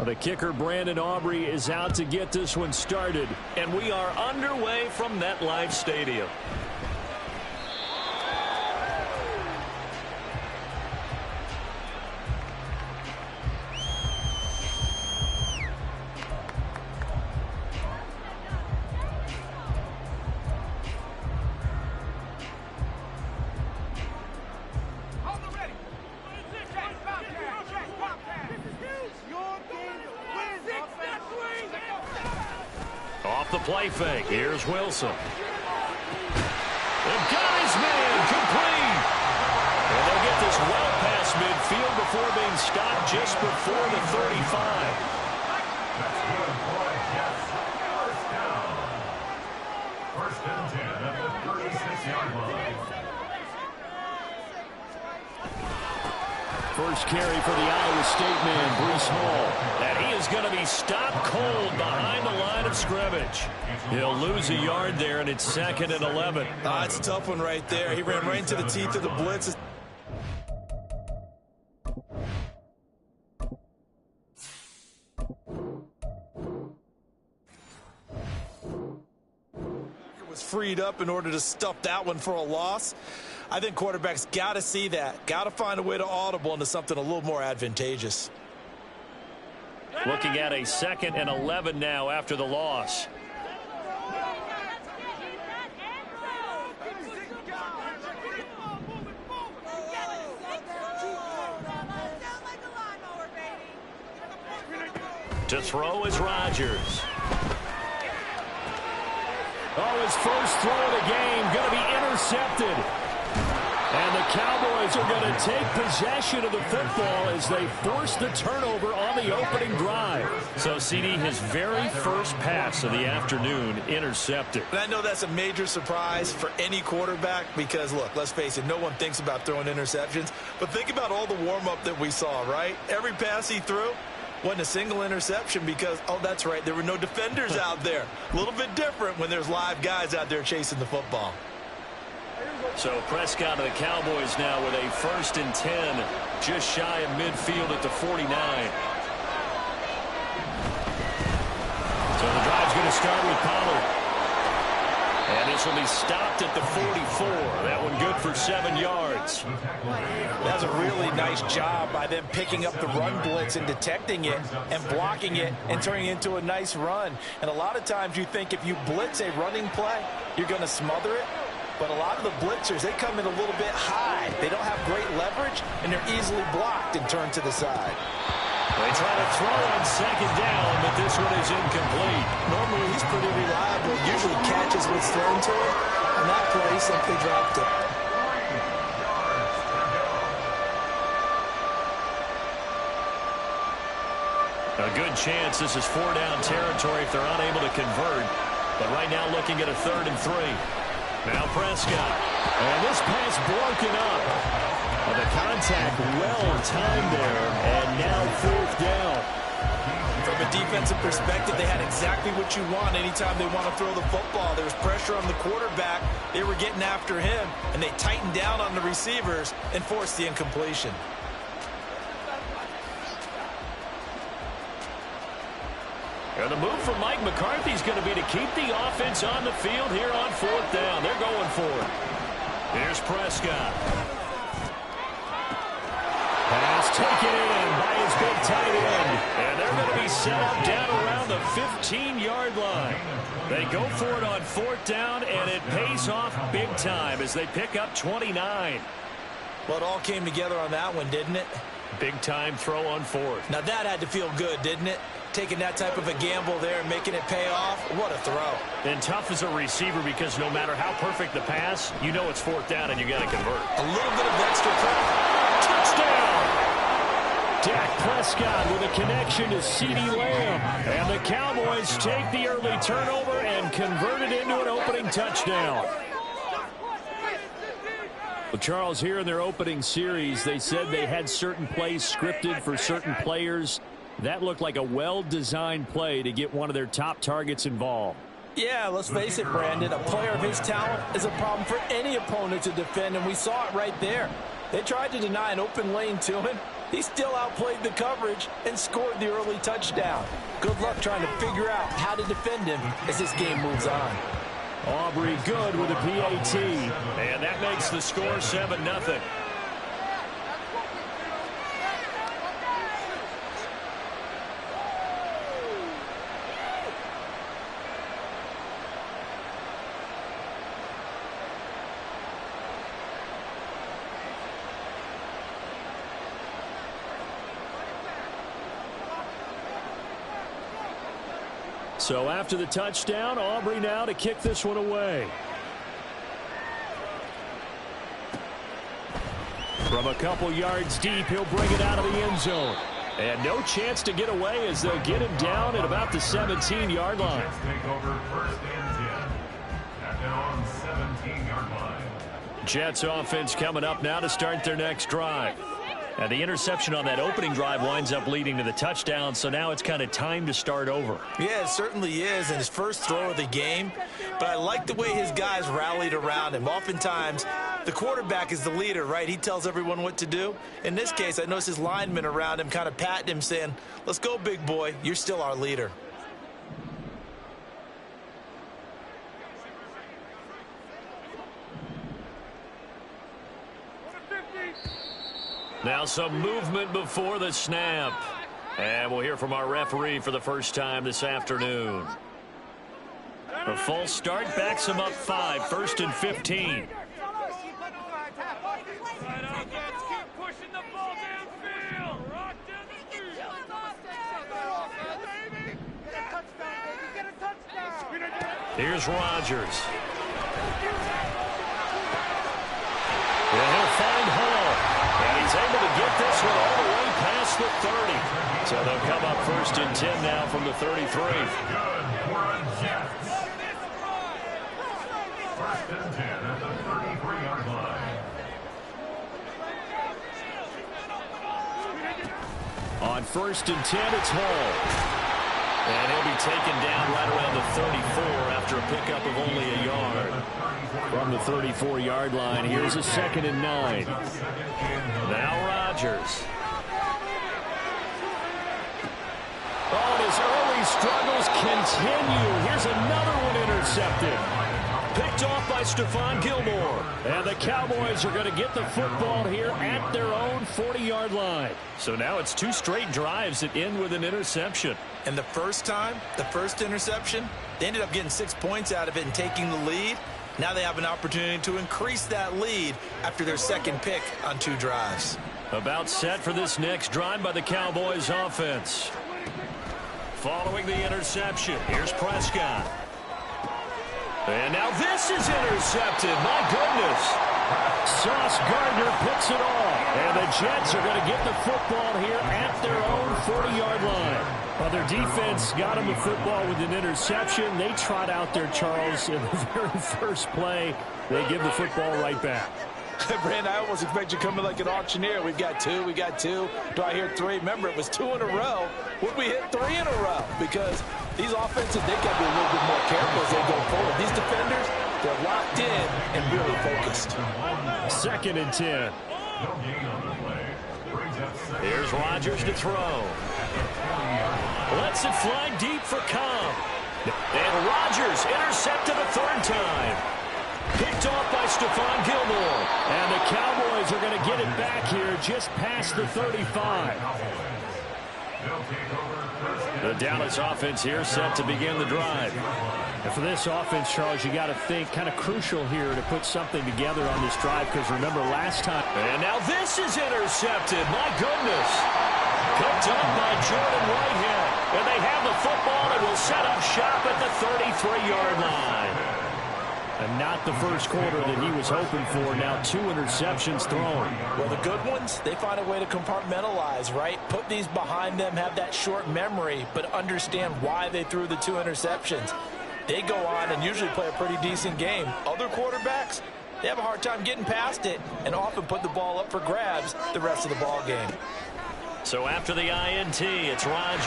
The kicker, Brandon Aubrey, is out to get this one started. And we are underway from MetLife Stadium. Off the play fake. Here's Wilson. They've got his man complete. And they'll get this well past midfield before being stopped just before the 35. First and 10 at the 36-yard line. First carry for the Iowa State man, Breece Hall. And he is going to be stopped cold behind the line of scrimmage. He'll lose a yard there, and it's 2nd and 11. It's a tough one right there. He ran right into the teeth of the blitz. Was freed up in order to stuff that one for a loss. I think quarterbacks got to see that. Got to find a way to audible into something a little more advantageous. Looking at a 2nd and 11 now after the loss. To throw is Rodgers. Oh, his first throw of the game going to be intercepted. And the Cowboys are going to take possession of the football as they force the turnover on the opening drive. So, CD, his very first pass of the afternoon intercepted. And I know that's a major surprise for any quarterback because, look, let's face it, no one thinks about throwing interceptions. But think about all the warm-up that we saw, right? Every pass he threw wasn't a single interception because, oh, that's right, there were no defenders out there. A little bit different when there's live guys out there chasing the football. So Prescott of the Cowboys now with a 1st and 10, just shy of midfield at the 49. So the drive's going to start with Pollard. And this will be stopped at the 44. That one good for 7 yards. That's a really nice job by them picking up the run blitz and detecting it and blocking it and turning it into a nice run. And a lot of times you think if you blitz a running play, you're going to smother it. But a lot of the blitzers, they come in a little bit high. They don't have great leverage, and they're easily blocked and turned to the side. They try to throw on 2nd down, but this one is incomplete. Normally, he's pretty reliable. Usually catches what's thrown to him. On that play, he simply dropped it. A good chance this is 4-down territory if they're unable to convert. But right now looking at a 3rd and 3. Now Prescott. And this pass broken up. And the contact well timed there. And now 4th down. From a defensive perspective, they had exactly what you want anytime they want to throw the football. There was pressure on the quarterback. They were getting after him. And they tightened down on the receivers and forced the incompletion. And the move from Mike McCarthy is going to be to keep the offense on the field here on 4th down. They're going for it. Here's Prescott. Pass taken in by his big tight end. And they're going to be set up down around the 15-yard line. They go for it on 4th down, and it pays off big time as they pick up 29. Well, it all came together on that one, didn't it? Big-time throw on 4th. Now, that had to feel good, didn't it? Taking that type of a gamble there and making it pay off. What a throw. And tough as a receiver because no matter how perfect the pass, you know it's 4th down and you got to convert. A little bit of extra pressure. Touchdown! Dak Prescott with a connection to CeeDee Lamb. And the Cowboys take the early turnover and convert it into an opening touchdown. Well, Charles, here in their opening series, they said they had certain plays scripted for certain players. That looked like a well-designed play to get one of their top targets involved. Yeah, let's face it, Brandon. A player of his talent is a problem for any opponent to defend, and we saw it right there. They tried to deny an open lane to him, He still outplayed the coverage and scored the early touchdown. Good luck trying to figure out how to defend him as this game moves on. Aubrey good with a PAT. And that makes the score 7-0. So after the touchdown, Aubrey now to kick this one away. From a couple yards deep, he'll bring it out of the end zone. And no chance to get away as they'll get him down at about the 17-yard line. Jets offense coming up now to start their next drive. And the interception on that opening drive winds up leading to the touchdown, so now it's kind of time to start over. Yeah, it certainly is, and his first throw of the game. But I like the way his guys rallied around him. Oftentimes, the quarterback is the leader, right? He tells everyone what to do. In this case, I noticed his linemen around him kind of patting him, saying, let's go, big boy. You're still our leader. Now some movement before the snap. And we'll hear from our referee for the first time this afternoon. A false start backs him up 5, 1st and 15. Here's Rodgers. And he'll find Hall. And he's able to get this one all the way past the 30. So they'll come up 1st and 10 now from the 33. Good for a Jets. 1st and 10 at the 33-yard line. On 1st and 10, it's Hall. And he'll be taken down right around the 34 after a pickup of only a yard. From the 34-yard line, here's a 2nd and 9. Now Rodgers. Oh, his early struggles continue. Here's another one intercepted. Picked off by Stephon Gilmore. And the Cowboys are going to get the football here at their own 40-yard line. So now it's 2 straight drives that end with an interception. And the first time, the first interception, they ended up getting 6 points out of it and taking the lead. Now they have an opportunity to increase that lead after their second pick on 2 drives. About set for this next drive by the Cowboys offense. Following the interception, here's Prescott. And now this is intercepted. My goodness. Sauce Gardner picks it off. And the Jets are going to get the football here at their own 40-yard line. Well, their defense got them the football with an interception. They trot out there, Charles, in the very first play. They give the football right back. Brand, I almost expect you coming like an auctioneer. We've got 2, we got 2. Do I hear 3? Remember, it was 2 in a row. Would we hit 3 in a row? Because these offenses, they've got to be a little bit more careful as they go forward. These defenders, they're locked in and really focused. 2nd and 10. Here's Rodgers to throw. Lets it fly deep for Cobb. And Rodgers intercepted a 3rd time. Picked off by Stephon Gilmore. And the Cowboys are going to get it back here just past the 35. The Dallas offense here set to begin the drive. And for this offense, Charles, you got to think kind of crucial here to put something together on this drive, because remember last time. And now this is intercepted. My goodness. Picked up by Jordan Whitehead. And they have the football and will set up shop at the 33-yard line. And not the first quarter that he was hoping for. Now 2 interceptions thrown. Well, the good ones, they find a way to compartmentalize, right? Put these behind them, have that short memory, but understand why they threw the 2 interceptions. They go on and usually play a pretty decent game. Other quarterbacks, they have a hard time getting past it and often put the ball up for grabs the rest of the ball game. So after the INT, it's Rodgers.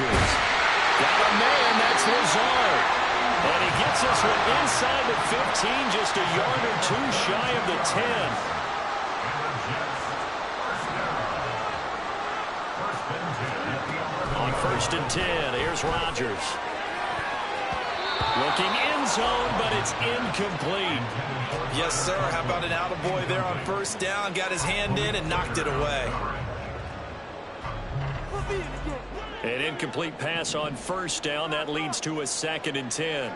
Got a man, that's Lazard. And he gets this one inside the 15, just a yard or 2 shy of the 10. 1st and 10. Here's Rodgers. Looking end zone, but it's incomplete. Yes, sir. How about an attaboy there on 1st down? Got his hand in and knocked it away. An incomplete pass on 1st down. That leads to a 2nd and 10.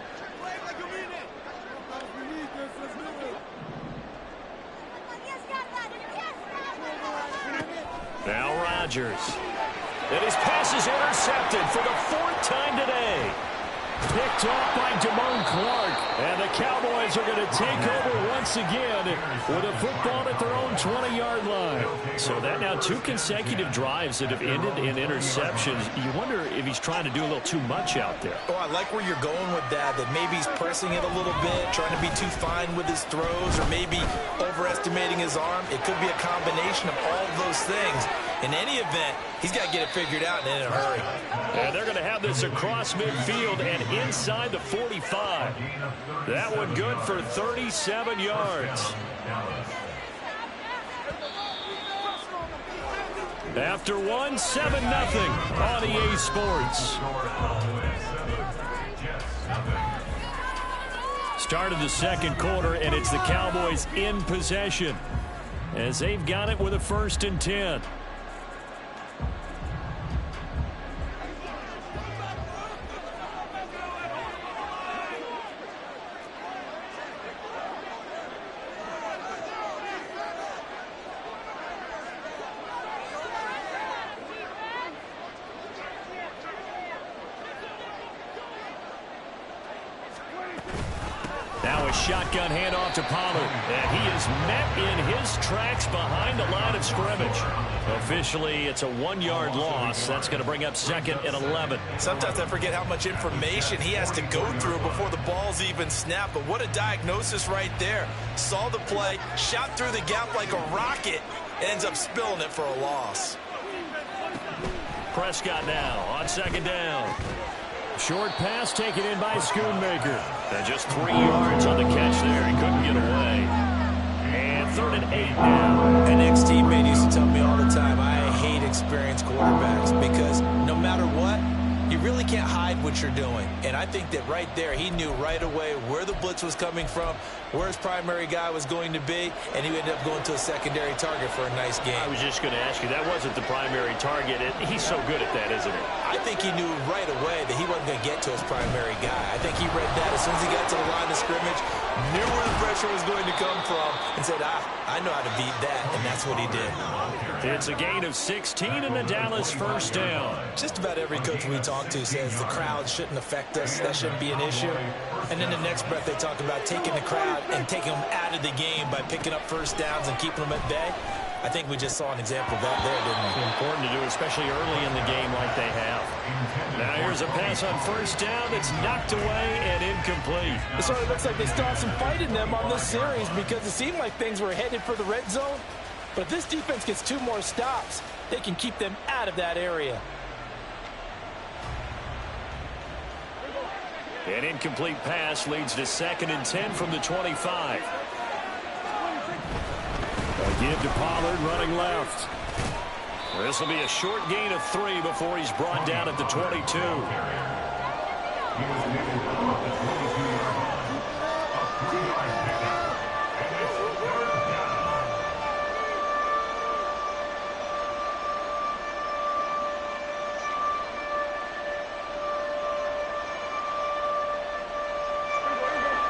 Now Rodgers. And his pass is intercepted for the 4th time today. Picked off by Damone Clark. And the Cowboys are going to take over once again with a football at their own 20-yard line. So that now 2 consecutive drives that have ended in interceptions. You wonder if he's trying to do a little too much out there. Oh, I like where you're going with that maybe he's pressing it a little bit, trying to be too fine with his throws, or maybe overestimating his arm. It could be a combination of all of those things. In any event, he's got to get it figured out and in a hurry. And they're going to have this across midfield and inside the 45. That one good for 37 yards. After 1, 7-0 on EA Sports. Start of the 2nd quarter, and it's the Cowboys in possession as they've got it with a 1st and 10. Now a shotgun handoff to Pollard. And he is met in his tracks behind the line of scrimmage. Officially, it's a 1-yard loss. That's going to bring up 2nd and 11. Sometimes I forget how much information he has to go through before the ball's even snapped. But what a diagnosis right there. Saw the play, shot through the gap like a rocket, ends up spilling it for a loss. Prescott now on 2nd down. Short pass taken in by Schoonmaker. And just 3 yards on the catch there. He couldn't get away. And 3rd and 8 now. An ex-teammate used to tell me all the time, I hate experienced quarterbacks because no matter what, you really can't hide what you're doing. And I think that right there, he knew right away where the blitz was coming from, where his primary guy was going to be, and he ended up going to a secondary target for a nice game. I was just going to ask you, that wasn't the primary target. He's so good at that, isn't he? I think he knew right away that he wasn't going to get to his primary guy. I think he read that as soon as he got to the line of scrimmage, knew where the pressure was going to come from, and said, I know how to beat that, and that's what he did. It's a gain of 16 and the Dallas 1st down. Just about every coach we talk to says the crowd shouldn't affect us. That shouldn't be an issue. And then the next breath they talk about taking the crowd and taking them out of the game by picking up 1st downs and keeping them at bay. I think we just saw an example of that there, didn't we? Important to do, especially early in the game like they have. Now here's a pass on 1st down that's knocked away and incomplete. It sort of looks like they still have some fight in them on this series because it seemed like things were headed for the red zone. But if this defense gets 2 more stops, they can keep them out of that area. An incomplete pass leads to 2nd and 10 from the 25. A give to Pollard running left. This will be a short gain of 3 before he's brought down at the 22.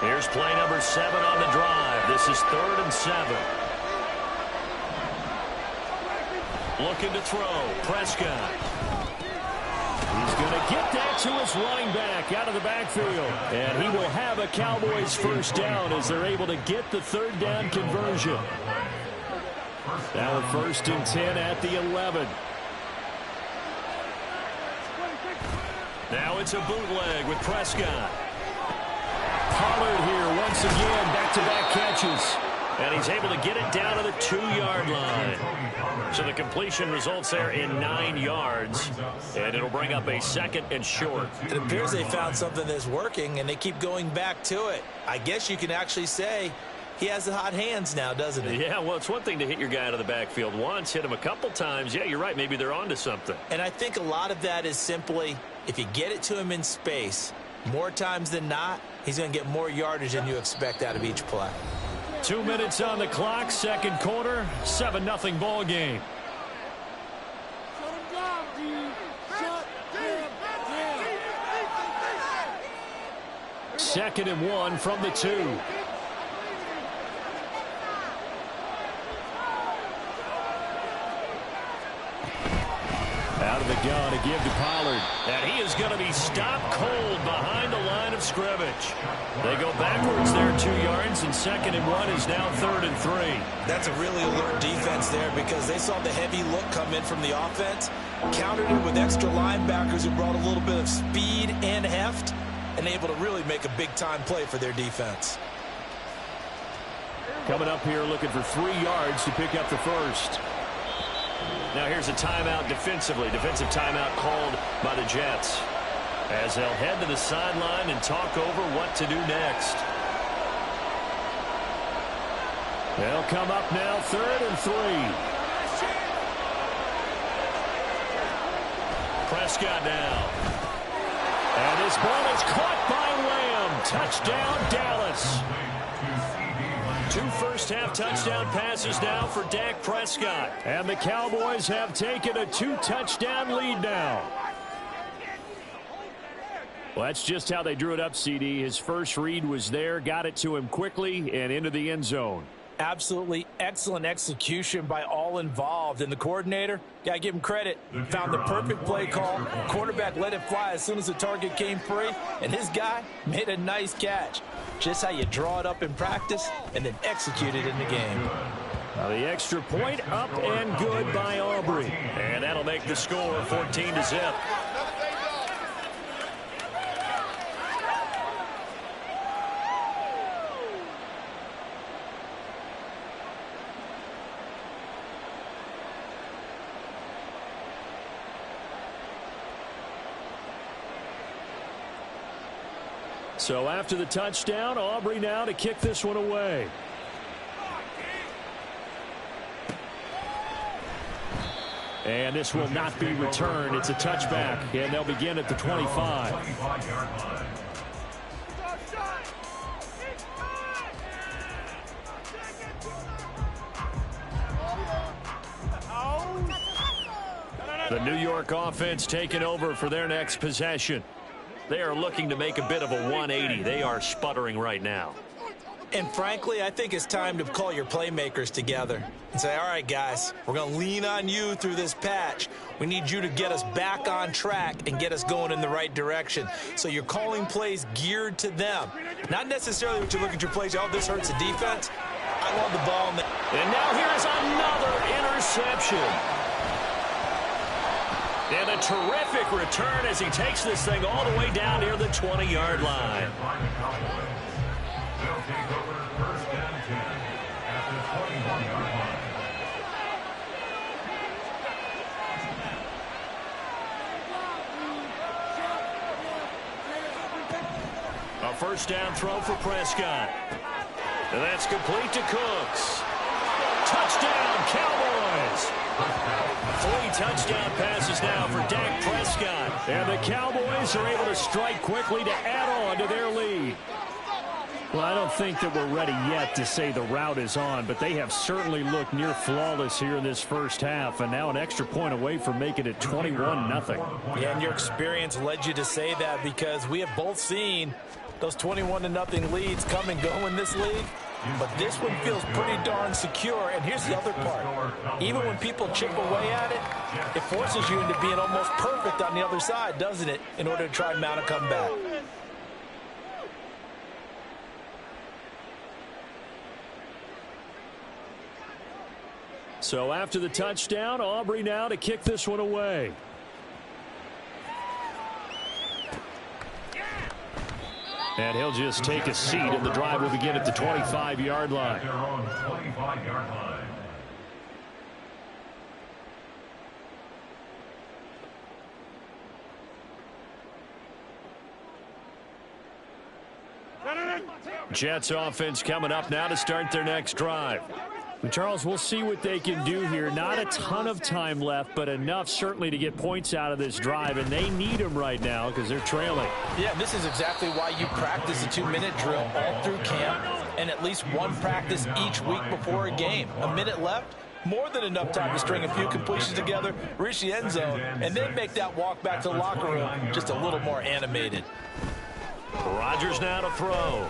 Here's play number 7 on the drive. This is 3rd and 7. Looking to throw. Prescott. He's going to get that to his running back out of the backfield. And he will have a Cowboys 1st down as they're able to get the 3rd down conversion. Now a 1st and 10 at the 11. Now it's a bootleg with Prescott. Pollard here once again, back-to-back catches. And he's able to get it down to the 2-yard line. So the completion results there in 9 yards. And it'll bring up a 2nd and short. It appears they found something that's working, and they keep going back to it. I guess you can actually say he has the hot hands now, doesn't he? Yeah, well, it's one thing to hit your guy out of the backfield once, hit him a couple times. Yeah, you're right. Maybe they're onto something. And I think a lot of that is simply if you get it to him in space, more times than not, he's going to get more yardage than you expect out of each play. 2 minutes on the clock, second quarter, 7-0 ball game. Second and 1 from the 2. Out of the gun to give to Pollard. And he is going to be stopped cold behind the line of scrimmage. They go backwards there 2 yards, and second and 1 is now third and 3. That's a really alert defense there because they saw the heavy look come in from the offense, countered it with extra linebackers who brought a little bit of speed and heft, and able to really make a big-time play for their defense. Coming up here looking for 3 yards to pick up the first. Now here's a timeout defensively. Defensive timeout called by the Jets, as they'll head to the sideline and talk over what to do next. They'll come up now, third and 3. Prescott now. And this ball is caught by Lamb. Touchdown, Dallas. 2 first-half touchdown passes now for Dak Prescott. And the Cowboys have taken a 2-touchdown lead now. Well, that's just how they drew it up, CD. His first read was there, got it to him quickly, and into the end zone. Absolutely excellent execution by all involved. And the coordinator, got to give him credit, found the perfect play call. Quarterback let it fly as soon as the target came free, and his guy made a nice catch. Just how you draw it up in practice and then execute it in the game. Now the extra point up and good by Aubrey. And that'll make the score 14-0. So after the touchdown, Aubrey now to kick this one away. And this will not be returned. It's a touchback, and they'll begin at the 25. The New York offense taking over for their next possession. They are looking to make a bit of a 180. They are sputtering right now. And frankly, I think it's time to call your playmakers together and say, all right, guys, we're going to lean on you through this patch. We need you to get us back on track and get us going in the right direction. So you're calling plays geared to them. Not necessarily what you look at your plays, oh, this hurts the defense. I want the ball. And now here's another interception. And a terrific return as he takes this thing all the way down near the 20-yard line. They'll take over first and 10 at the 21-yard line. A first down throw for Prescott. And that's complete to Cooks. Touchdown, Cowboys. 3 touchdown passes now for Dak Prescott. And the Cowboys are able to strike quickly to add on to their lead. Well, I don't think that we're ready yet to say the route is on, but they have certainly looked near flawless here in this first half, and now an extra point away from making it 21-0. Yeah, and your experience led you to say that because we have both seen those 21-0 leads come and go in this league. But this one feels pretty darn secure. And here's the other part. Even when people chip away at it, it forces you into being almost perfect on the other side, doesn't it, in order to try and mount a comeback. So after the touchdown, Aubrey now to kick this one away. And he'll just take a seat, and the drive will begin at the 25-yard line. Their own 25-yard line. Jets offense coming up now to start their next drive. And Charles, we'll see what they can do here. Not a ton of time left, but enough certainly to get points out of this drive, and they need them right now because they're trailing. Yeah, this is exactly why you practice a 2-minute drill all through camp and at least one practice each week before a game. A minute left, more than enough time to string a few completions together, reach the end zone, and then make that walk back to the locker room just a little more animated. Rodgers now to throw.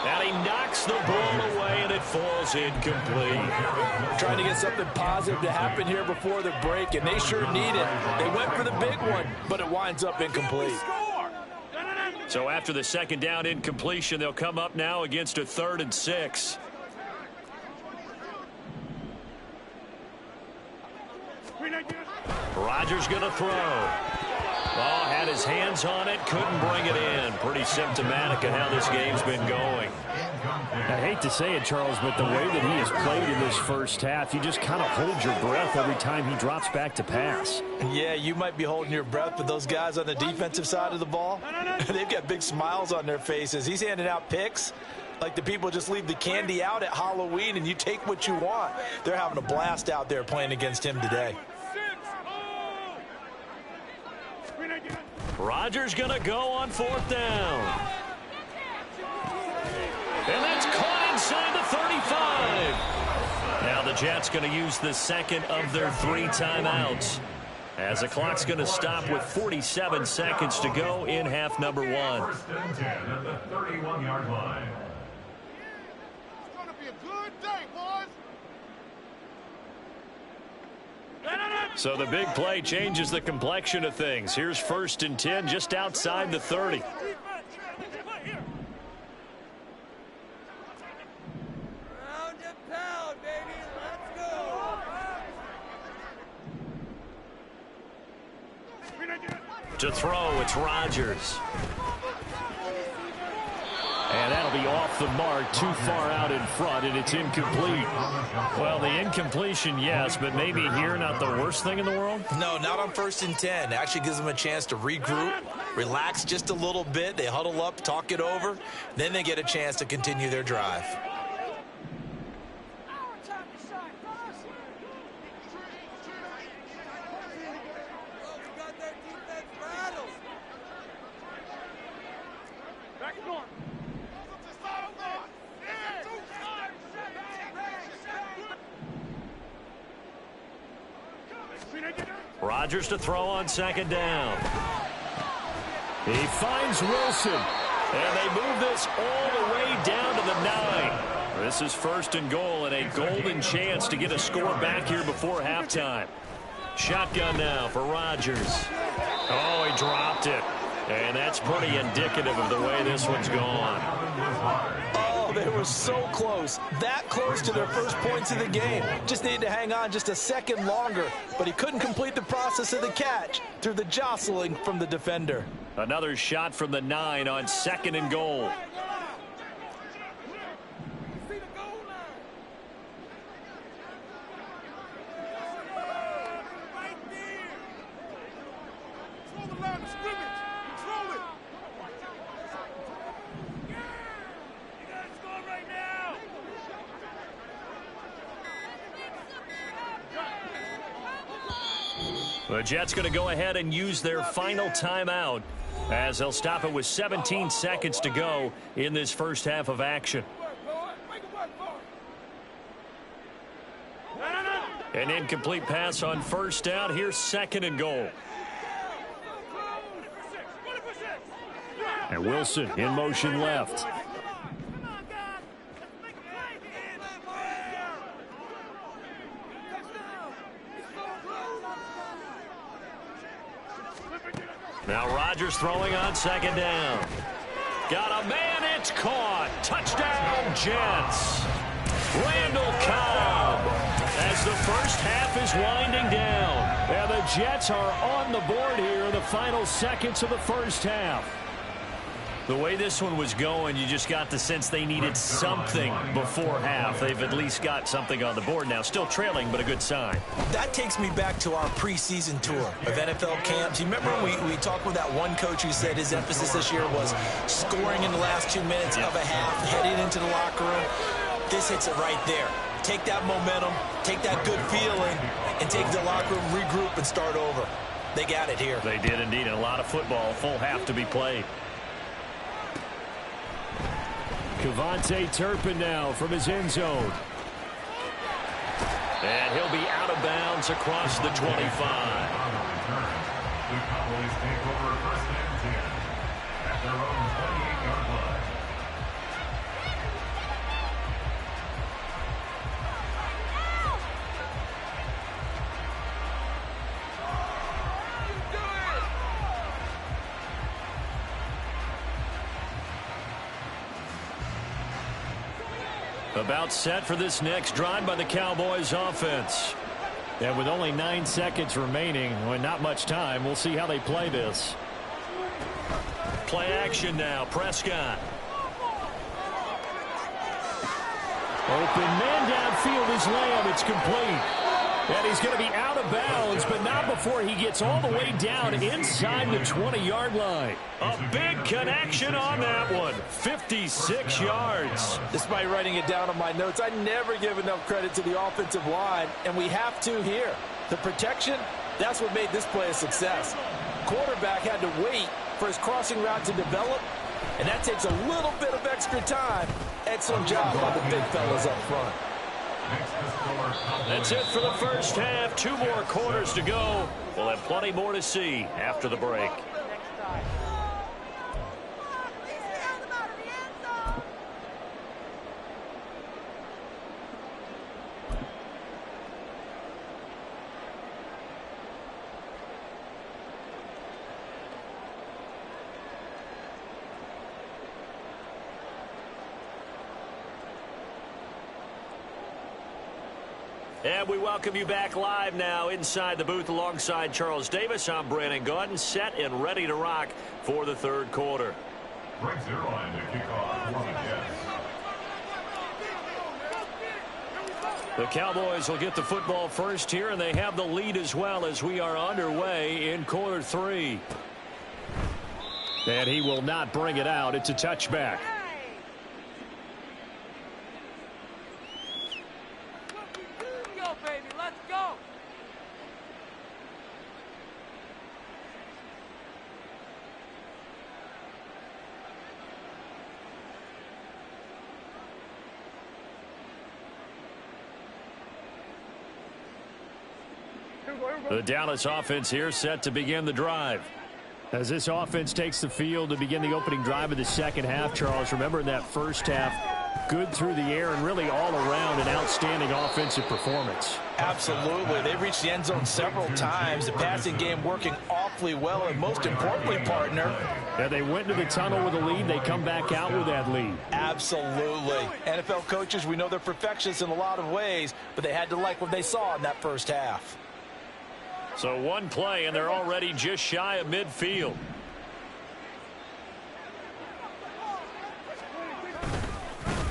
And he knocks the ball away, and it falls incomplete. Trying to get something positive to happen here before the break, and they sure need it. They went for the big one, but it winds up incomplete. So after the second down incompletion, they'll come up now against a 3rd and 6. Rodgers going to throw. Oh, had his hands on it, couldn't bring it in. Pretty symptomatic of how this game's been going. I hate to say it, Charles, but the way that he has played in this first half, you just kind of hold your breath every time he drops back to pass. Yeah, you might be holding your breath, but those guys on the defensive side of the ball, they've got big smiles on their faces. He's handing out picks like the people just leave the candy out at Halloween and you take what you want. They're having a blast out there playing against him today. Rodgers going to go on 4th down. And that's caught inside the 35. Now the Jets going to use the second of their 3 timeouts, as the clock's going to stop with 47 seconds to go in half number 1. 1st and 10 at the 31-yard line. It's going to be a good day, boys. So the big play changes the complexion of things. Here's 1st and 10 just outside the 30. To throw, it's Rodgers. And that'll be off the mark, too far out in front, and it's incomplete. Well, the incompletion, yes, but maybe here not the worst thing in the world? No, not on 1st and 10. It actually gives them a chance to regroup, relax just a little bit. They huddle up, talk it over. Then they get a chance to continue their drive. Rodgers to throw on 2nd down. He finds Wilson, and they move this all the way down to the 9. This is 1st and goal, and a golden chance to get a score back here before halftime. Shotgun now for Rodgers. Oh, he dropped it, and that's pretty indicative of the way this one's gone. Oh, they were so close, that close to their first points of the game. Just needed to hang on just a second longer, but he couldn't complete the process of the catch through the jostling from the defender. Another shot from the 9 on 2nd and goal. The Jets going to go ahead and use their final timeout, as they'll stop it with 17 seconds to go in this first half of action. An incomplete pass on 1st down. Here's 2nd and goal. And Wilson in motion left. Now Rodgers throwing on 2nd down. Got a man, it's caught. Touchdown, Jets. Randall Cobb, as the first half is winding down. And the Jets are on the board here in the final seconds of the first half. The way this one was going, you just got the sense they needed something before half. They've at least got something on the board now. Still trailing, but a good sign. That takes me back to our preseason tour of NFL camps. You remember when we talked with that one coach who said his emphasis this year was scoring in the last 2 minutes of a half, heading into the locker room? This hits it right there. Take that momentum, take that good feeling, and take the locker room, regroup, and start over. They got it here. They did indeed, and a lot of football, full half to be played. Cavante Turpin now from his end zone. And he'll be out of bounds across the 25. The Cowboys take over first and 10 at their own 28-yard line. About set for this next drive by the Cowboys offense. And with only 9 seconds remaining, well, not much time, we'll see how they play this. Play action now, Prescott. Open man downfield is Lamb. It's complete. And he's going to be out of bounds, but not before he gets all the way down inside the 20-yard line. A big connection on that one. 56 yards. Despite writing it down on my notes, I never give enough credit to the offensive line, and we have to here. The protection, that's what made this play a success. Quarterback had to wait for his crossing route to develop, and that takes a little bit of extra time. Excellent job by the big fellas up front. That's it for the first half. 2 more quarters to go. We'll have plenty more to see after the break. And we welcome you back live now inside the booth alongside Charles Davis. I'm Brandon Gaudin, set and ready to rock for the third quarter. Right zero line to kick off for the Jets. The Cowboys will get the football first here, and they have the lead as well as we are underway in quarter 3. And he will not bring it out. It's a touchback. The Dallas offense here set to begin the drive. As this offense takes the field to begin the opening drive of the second half, Charles, remember in that first half, good through the air and really all around an outstanding offensive performance. Absolutely. They reached the end zone several times. The passing game working awfully well, and most importantly, partner. Yeah, they went to the tunnel with a lead. They come back out with that lead. Absolutely. NFL coaches, we know they're perfectionists in a lot of ways, but they had to like what they saw in that first half. So one play, and they're already just shy of midfield.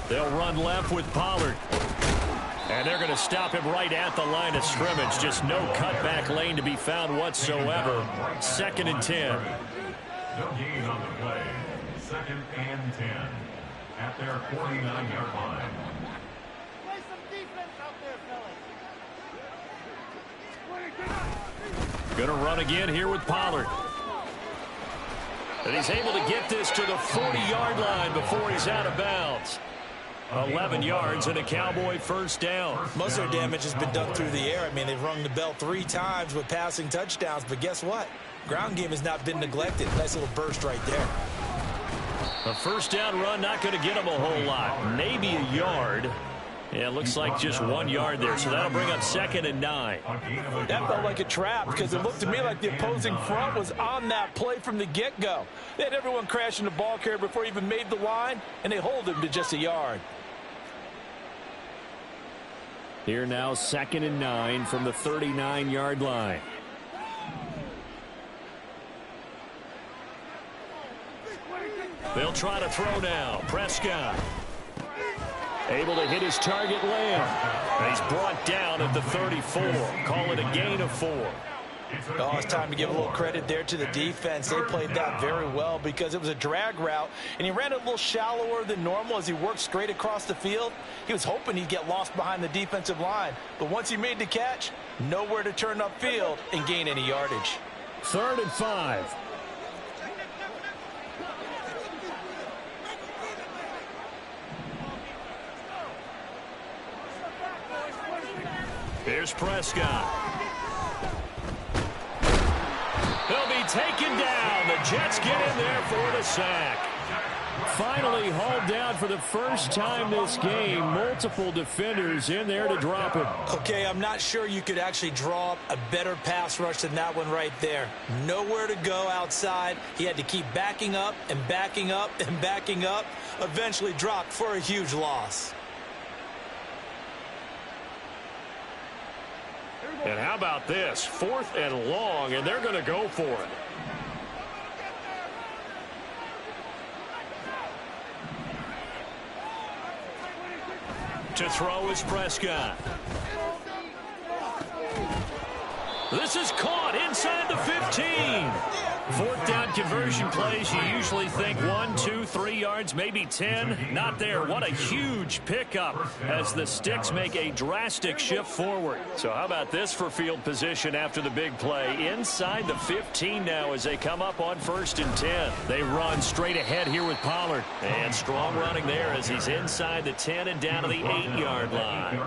They'll run left with Pollard. And they're going to stop him right at the line of scrimmage. Just no cutback lane to be found whatsoever. 2nd and 10. No gain on the play. 2nd and 10 at their 49-yard line. Play some defense out there, fellas. Going to run again here with Pollard. And he's able to get this to the 40-yard line before he's out of bounds. 11 yards and a Cowboy first down. Most of their damage has been done through the air. I mean, they've rung the bell 3 times with passing touchdowns, but guess what? Ground game has not been neglected. Nice little burst right there. A first down run, not going to get him a whole lot. Maybe a yard. Yeah, it looks like just 1 yard there, so that'll bring up 2nd and 9. That felt like a trap because it looked to me like the opposing front was on that play from the get-go. They had everyone crashing the ball carrier before he even made the line, and they hold him to just a yard. Here now, 2nd and 9 from the 39-yard line. They'll try to throw now. Prescott able to hit his target, Lamb. And he's brought down at the 34. Call it a gain of 4. Oh, it's time to give a little credit there to the defense. They played that very well because it was a drag route, and he ran it a little shallower than normal as he worked straight across the field. He was hoping he'd get lost behind the defensive line, but once he made the catch, nowhere to turn upfield and gain any yardage. 3rd and 5. Here's Prescott. He'll be taken down. The Jets get in there for the sack. Finally hauled down for the first time this game. Multiple defenders in there to drop him. Okay, I'm not sure you could actually draw up a better pass rush than that one right there. Nowhere to go outside. He had to keep backing up and backing up and backing up. Eventually dropped for a huge loss. And how about this? 4th and long, and they're going to go for it. To throw is Prescott. This is caught inside the 15. 4th down conversion plays, you usually think 1, 2, 3 yards, maybe 10. Not there. What a huge pickup as the Sticks make a drastic shift forward. So how about this for field position after the big play? Inside the 15 now as they come up on 1st and 10. They run straight ahead here with Pollard. And strong running there as he's inside the 10 and down to the 8-yard line.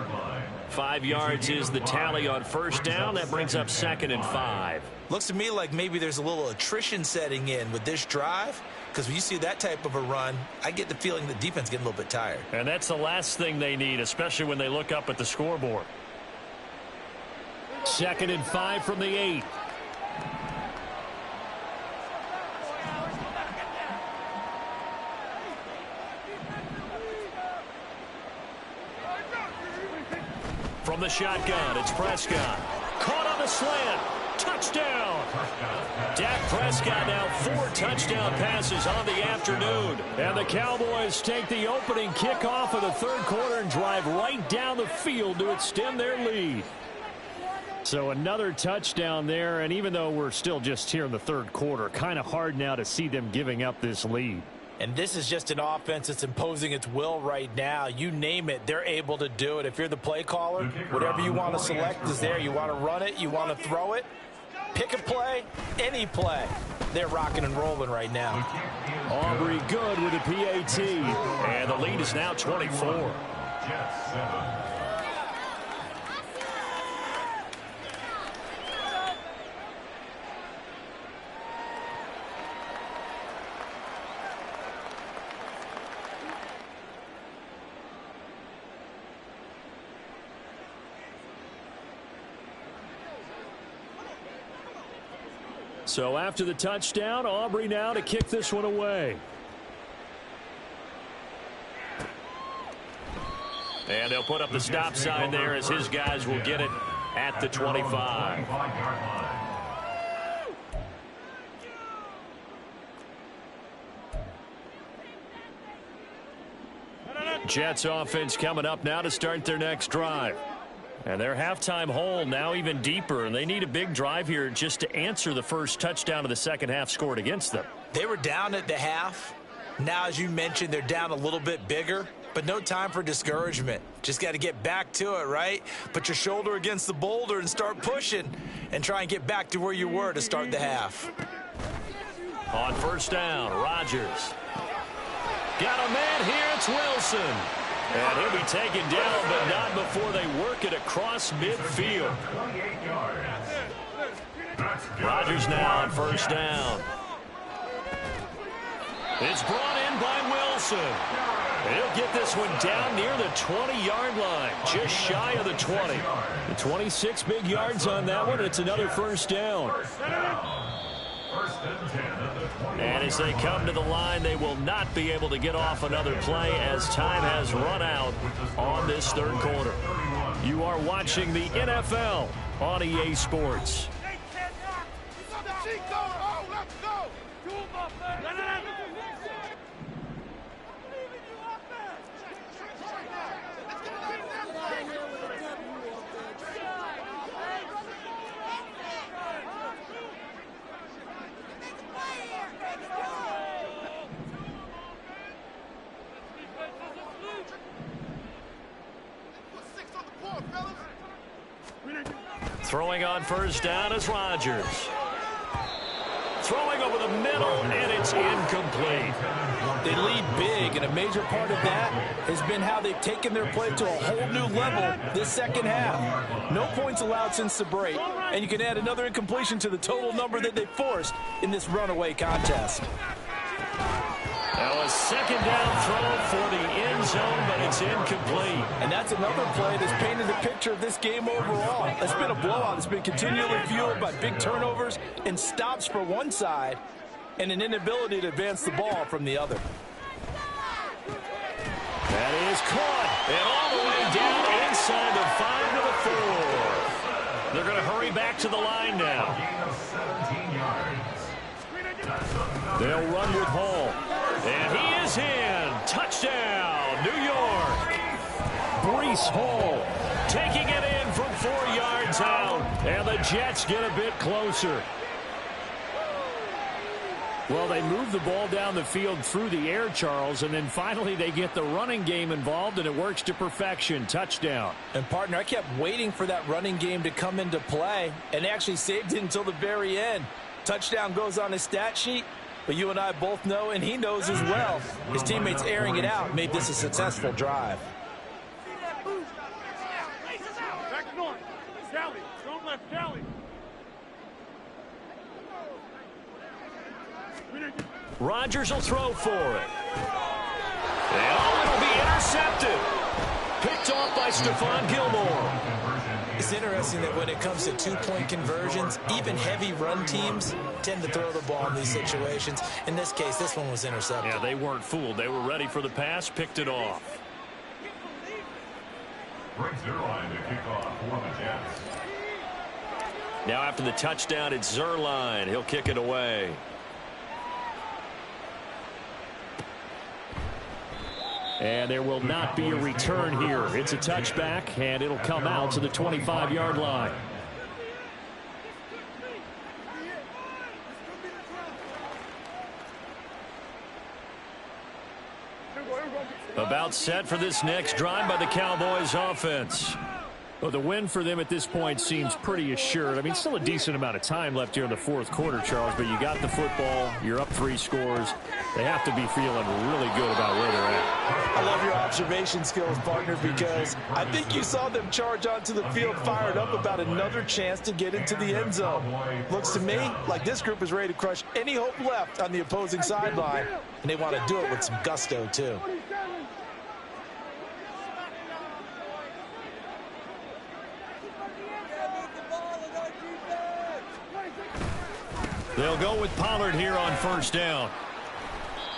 5 yards is the tally on 1st down. That brings up 2nd and 5. Looks to me like maybe there's a little attrition setting in with this drive, because when you see that type of a run, I get the feeling the defense getting a little bit tired. And that's the last thing they need, especially when they look up at the scoreboard. 2nd and 5 from the 8. From the shotgun, it's Prescott. Caught on the slant. Touchdown. Dak Prescott now 4 touchdown passes on the afternoon. And the Cowboys take the opening kickoff of the 3rd quarter and drive right down the field to extend their lead. So another touchdown there, and even though we're still just here in the 3rd quarter, kind of hard now to see them giving up this lead. And this is just an offense that's imposing its will right now. You name it, they're able to do it. If you're the play caller, whatever you want to select is there. You want to run it, you want to throw it, pick a play, any play. They're rocking and rolling right now. Aubrey good with a PAT. And the lead is now 24. Jets 7. So after the touchdown, Aubrey now to kick this one away. And they'll put up the stop sign there as his guys will get it at the 25. Jets offense coming up now to start their next drive. And their halftime hole now even deeper, and they need a big drive here just to answer the first touchdown of the second half scored against them. They were down at the half. Now, as you mentioned, they're down a little bit bigger, but no time for discouragement. Just got to get back to it, right? Put your shoulder against the boulder and start pushing and try and get back to where you were to start the half. On 1st down, Rodgers. Got a man here, it's Wilson. And he'll be taken down, but not before they work it across midfield. Rodgers now on 1st down. It's brought in by Wilson. He'll get this one down near the 20-yard line, just shy of the 20. The 26 big yards on that one. It's another 1st down. And as they come to the line, they will not be able to get off another play as time has run out on this 3rd quarter. You are watching the NFL on EA Sports. Throwing on first down is Rodgers. Throwing over the middle, and it's incomplete. They lead big, and a major part of that has been how they've taken their play to a whole new level this second half. No points allowed since the break, and you can add another incompletion to the total number that they forced in this runaway contest. Now a second down throw for the end zone, but it's incomplete. And that's another play that's painted the picture of this game overall. It's been a blowout. It's been continually fueled by big turnovers and stops for one side and an inability to advance the ball from the other. That is caught, and all the way down inside the 5 to the 4. They're going to hurry back to the line now. They'll run with Hall. And he is in. Touchdown, New York. Breece Hall taking it in from 4 yards out. And the Jets get a bit closer. Well, they move the ball down the field through the air, Charles, and then finally they get the running game involved, and it works to perfection. Touchdown. And, partner, I kept waiting for that running game to come into play and actually saved it until the very end. Touchdown goes on his stat sheet. But you and I both know, and he knows as well, his teammates airing it out made this a successful drive. Back north. Sally. Don't left. Sally. Rodgers will throw for it. And it'll be intercepted. Picked off by Stephon Gilmore. It's interesting that when it comes to two-point conversions, even heavy run teams tend to throw the ball in these situations. In this case, this one was intercepted. Yeah, they weren't fooled. They were ready for the pass, picked it off. Brings their line to kick off for the Jets. Now after the touchdown, it's Zerline. He'll kick it away. And there will not be a return here. It's a touchback, and it'll come out to the 25-yard line. About set for this next drive by the Cowboys offense. Well, the win for them at this point seems pretty assured. I mean, still a decent amount of time left here in the fourth quarter, Charles, but you got the football, you're up 3 scores. They have to be feeling really good about where they're at. I love your observation skills, partner, because I think you saw them charge onto the field fired up about another chance to get into the end zone. Looks to me like this group is ready to crush any hope left on the opposing sideline, and they want to do it with some gusto, too. They'll go with Pollard here on first down.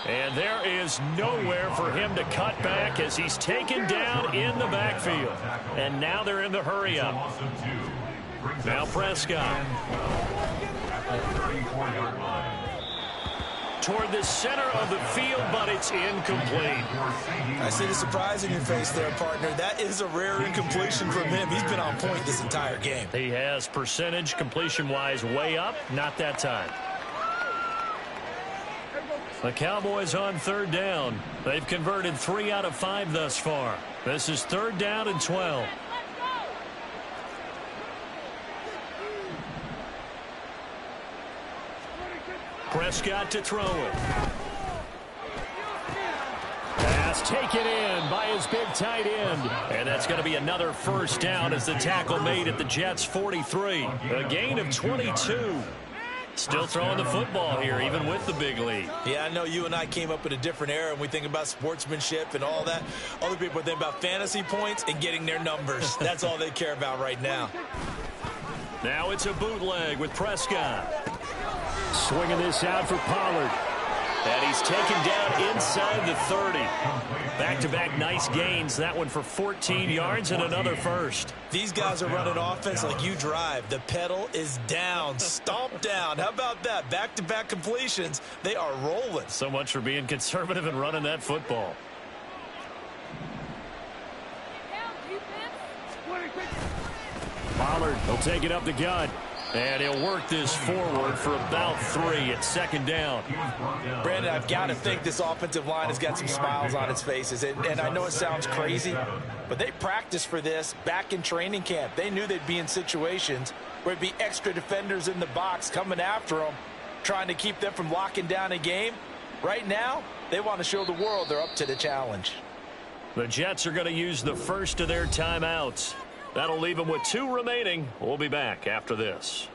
And there is nowhere for him to cut back as he's taken down in the backfield. And now they're in the hurry-up. Now Prescott. Toward the center of the field, but it's incomplete. I see the surprise in your face there, partner. That is a rare incompletion from him. He's been on point this entire game. He has percentage completion-wise way up, not that time. The Cowboys on third down. They've converted 3 out of 5 thus far. This is 3rd down and 12. Prescott to throw it. Pass taken in by his big tight end. And that's going to be another first down as the tackle made at the Jets' 43. A gain of 22. Still throwing the football here, even with the big lead. Yeah, I know you and I came up in a different era, and we think about sportsmanship and all that. Other people think about fantasy points and getting their numbers. That's all they care about right now. Now it's a bootleg with Prescott. Swinging this out for Pollard. And he's taken down inside the 30. Back-to-back nice gains. That one for 14 yards and another first. These guys are running offense like you drive. The pedal is down, stomped down. How about that? Back-to-back completions. They are rolling. So much for being conservative and running that football. Pollard will take it up the gut. And he'll work this forward for about 3 at second down. Brandon, I've got to think this offensive line has got some smiles on its faces. And I know it sounds crazy, but they practiced for this back in training camp. They knew they'd be in situations where there'd be extra defenders in the box coming after them, trying to keep them from locking down a game. Right now, they want to show the world they're up to the challenge. The Jets are going to use the first of their timeouts. That'll leave them with 2 remaining. We'll be back after this.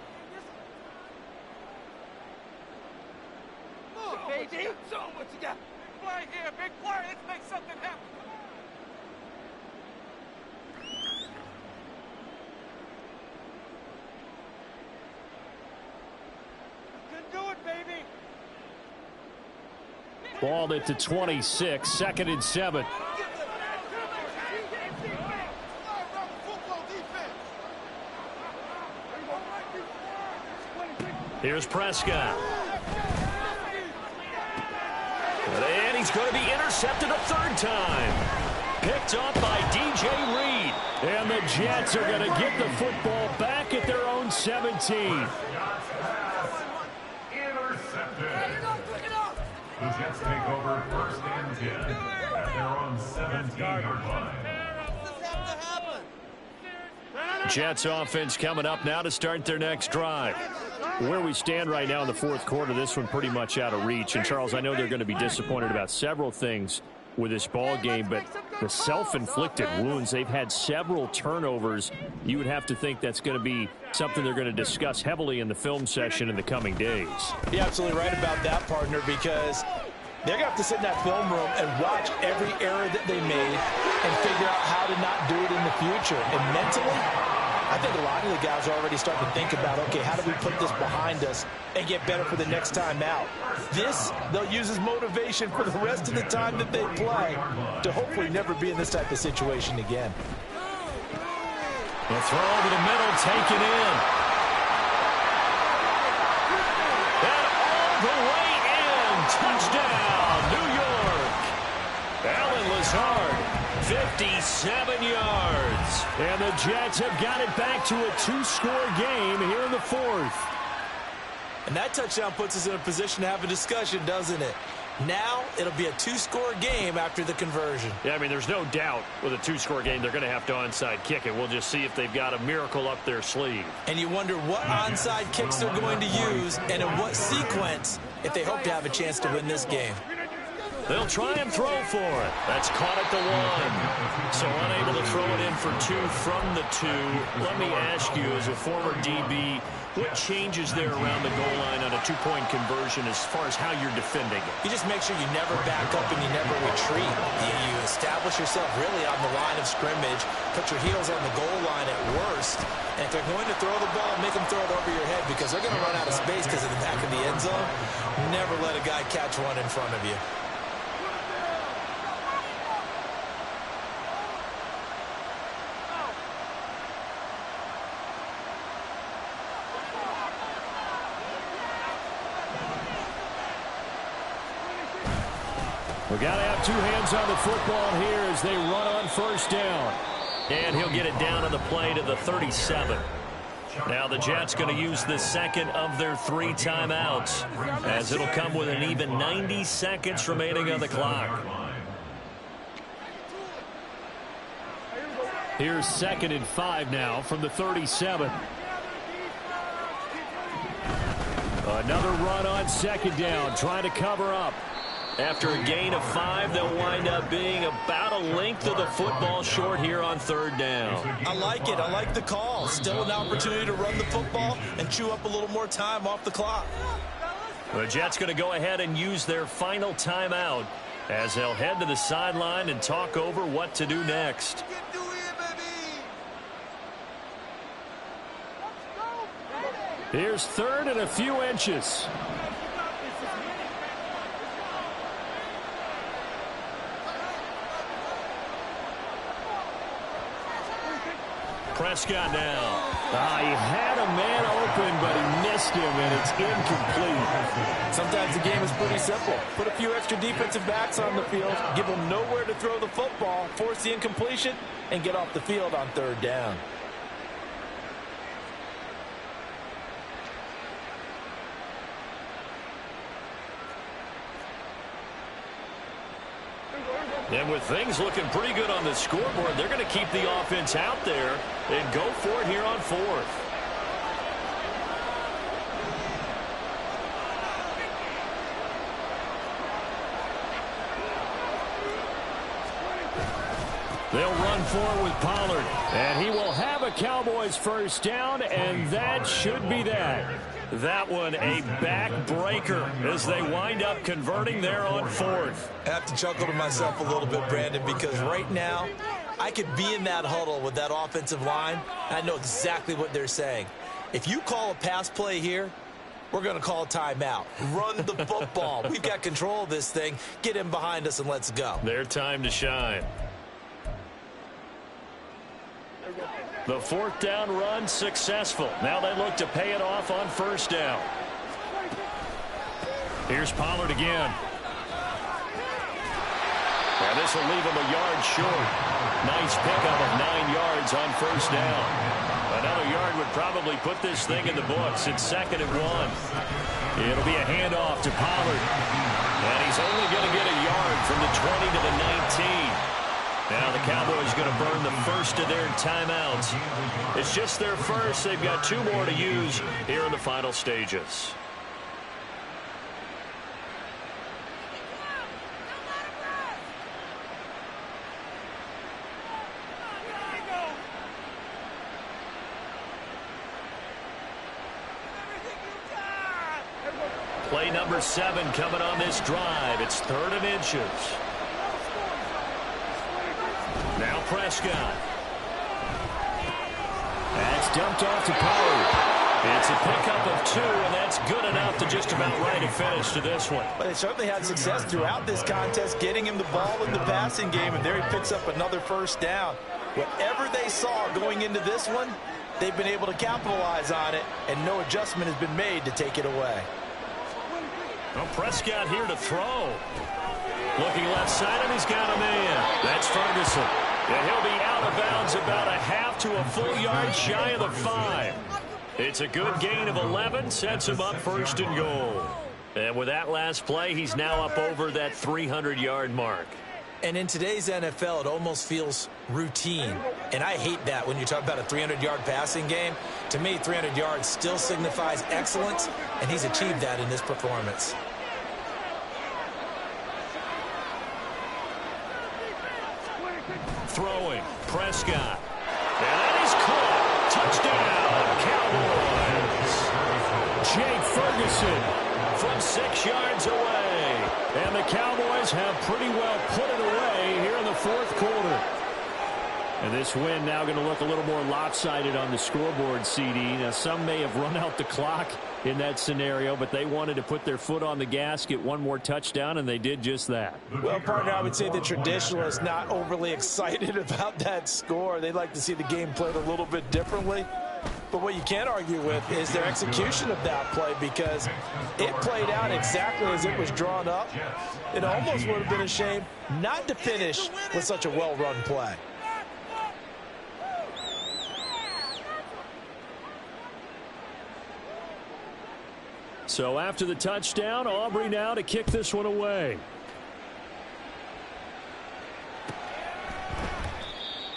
KD, show them what you got. Big play here, big play. Let's make something happen. You can do it, baby. Ball at the 26, 2nd and 7. Here's Prescott. And he's going to be intercepted a 3rd time. Picked up by DJ Reed. And the Jets are going to get the football back at their own 17. Intercepted. The Jets take over 1st and 10 at their own 17-yard line. Jets offense coming up now to start their next drive. Where we stand right now in the 4th quarter, this one pretty much out of reach. And, Charles, I know they're going to be disappointed about several things with this ball game, but the self-inflicted wounds, they've had several turnovers. You would have to think that's going to be something they're going to discuss heavily in the film session in the coming days. You're absolutely right about that, partner, because they're going to have to sit in that film room and watch every error that they made and figure out how to not do it in the future. And mentally, I think a lot of the guys are already starting to think about, okay, how do we put this behind us and get better for the next time out? This, they'll use as motivation for the rest of the time that they play to hopefully never be in this type of situation again. The throw over the middle, taken in. And all the way in. Touchdown, New York. Alan Lazard, 57 yards. And the Jets have got it back to a 2-score game here in the 4th. And that touchdown puts us in a position to have a discussion, doesn't it? Now it'll be a 2-score game after the conversion. Yeah, I mean, there's no doubt with a 2-score game they're going to have to onside kick it. We'll just see if they've got a miracle up their sleeve. And you wonder what onside kicks they're going to use and in what sequence if they hope to have a chance to win this game. They'll try and throw for it. That's caught at the 1. So unable to throw it in for 2 from the 2. Let me ask you, as a former DB, what changes there around the goal line on a 2-point conversion as far as how you're defending it? You just make sure you never back up and you never retreat. You establish yourself really on the line of scrimmage, put your heels on the goal line at worst, and if they're going to throw the ball, make them throw it over your head because they're going to run out of space because of the back of the end zone. Never let a guy catch one in front of you. We've got to have 2 hands on the football here as they run on 1st down. And he'll get it down on the play to the 37. Now the Jets going to use the 2nd of their 3 timeouts as it'll come with an even 90 seconds remaining on the clock. Here's 2nd and 5 now from the 37. Another run on 2nd down, trying to cover up. After a gain of 5, they'll wind up being about a length of the football short here on 3rd down. I like it. I like the call. Still an opportunity to run the football and chew up a little more time off the clock. The Jets going to go ahead and use their final timeout as they'll head to the sideline and talk over what to do next. Here's 3rd and a few inches. Prescott now. He had a man open, but he missed him, and it's incomplete. Sometimes the game is pretty simple. Put a few extra defensive backs on the field, give them nowhere to throw the football, force the incompletion, and get off the field on 3rd down. And with things looking pretty good on the scoreboard, they're going to keep the offense out there and go for it here on fourth. They'll run forward with Pollard, and he will have a Cowboys first down, and that should be that. That one a backbreaker as they wind up converting there on fourth. I have to chuckle to myself a little bit, Brandon, because right now I could be in that huddle with that offensive line, and I know exactly what they're saying. If you call a pass play here, we're going to call a timeout. Run the football. We've got control of this thing. Get in behind us and let's go. Their time to shine. The fourth down run successful. Now they look to pay it off on first down. Here's Pollard again. Now this will leave him a yard short. Nice pickup of 9 yards on first down. Another yard would probably put this thing in the books. It's 2nd and 1. It'll be a handoff to Pollard. And he's only going to get a yard from the 20 to the 19. Now the Cowboys going to burn the first of their timeouts. It's just their first. They've got 2 more to use here in the final stages. Play number 7 coming on this drive. It's 3rd and inches. Now Prescott. That's dumped off to Pollard. It's a pickup of 2, and that's good enough to just about write a finish to this one. But they certainly had success throughout this contest, getting him the ball in the passing game, and there he picks up another first down. Whatever they saw going into this one, they've been able to capitalize on it, and no adjustment has been made to take it away. Well, Prescott here to throw. Looking left side, and he's got a man. That's Ferguson. And he'll be out of bounds about a half to a full yard shy of the 5. It's a good gain of 11, sets him up 1st and goal. And with that last play, he's now up over that 300-yard mark. And in today's NFL, it almost feels routine. And I hate that when you talk about a 300-yard passing game. To me, 300 yards still signifies excellence, and he's achieved that in this performance. Throwing, Prescott. And that is caught. Touchdown, Cowboys. Jake Ferguson from 6 yards away. And the Cowboys have pretty well put it away here in the 4th quarter. And this win now going to look a little more lopsided on the scoreboard, CD. Now, some may have run out the clock in that scenario, but they wanted to put their foot on the gas, get 1 more touchdown, and they did just that. Well, partner, I would say the traditionalists not overly excited about that score. They'd like to see the game played a little bit differently. But what you can't argue with is their execution of that play, because it played out exactly as it was drawn up. It almost would have been a shame not to finish with such a well-run play. So after the touchdown, Aubrey now to kick this one away.